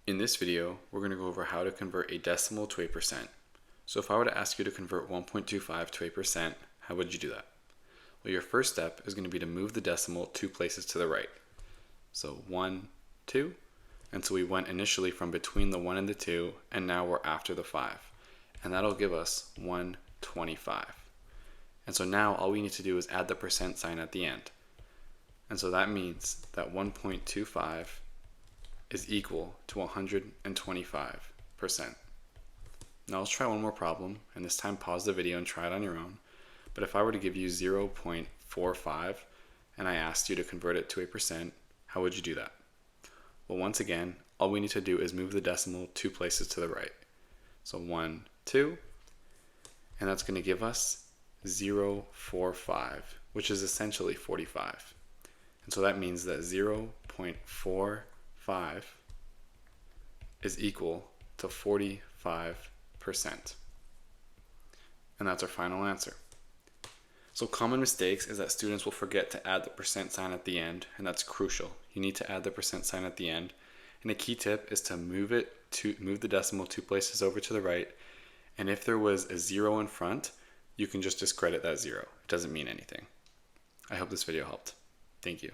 In this video, we're going to go over how to convert a decimal to a percent. So if I were to ask you to convert 1.25 to a percent, how would you do that? Well, your first step is going to be to move the decimal 2 places to the right. So 1, 2, and so we went initially from between the 1 and the 2, and now we're after the 5. And that'll give us 125. And so now all we need to do is add the percent sign at the end. And so that means that 1.25 is equal to 125%. Now let's try one more problem, and this time pause the video and try it on your own. But if I were to give you 0.45 and I asked you to convert it to a percent, how would you do that? Well, once again, all we need to do is move the decimal 2 places to the right. So 1, 2, and that's going to give us 0.45, which is essentially 45. And so that means that 0.45 is equal to 45%. And that's our final answer. So common mistakes is that students will forget to add the percent sign at the end, and that's crucial. You need to add the percent sign at the end. And a key tip is to move the decimal 2 places over to the right. And if there was a 0 in front, you can just discredit that 0. It doesn't mean anything. I hope this video helped. Thank you.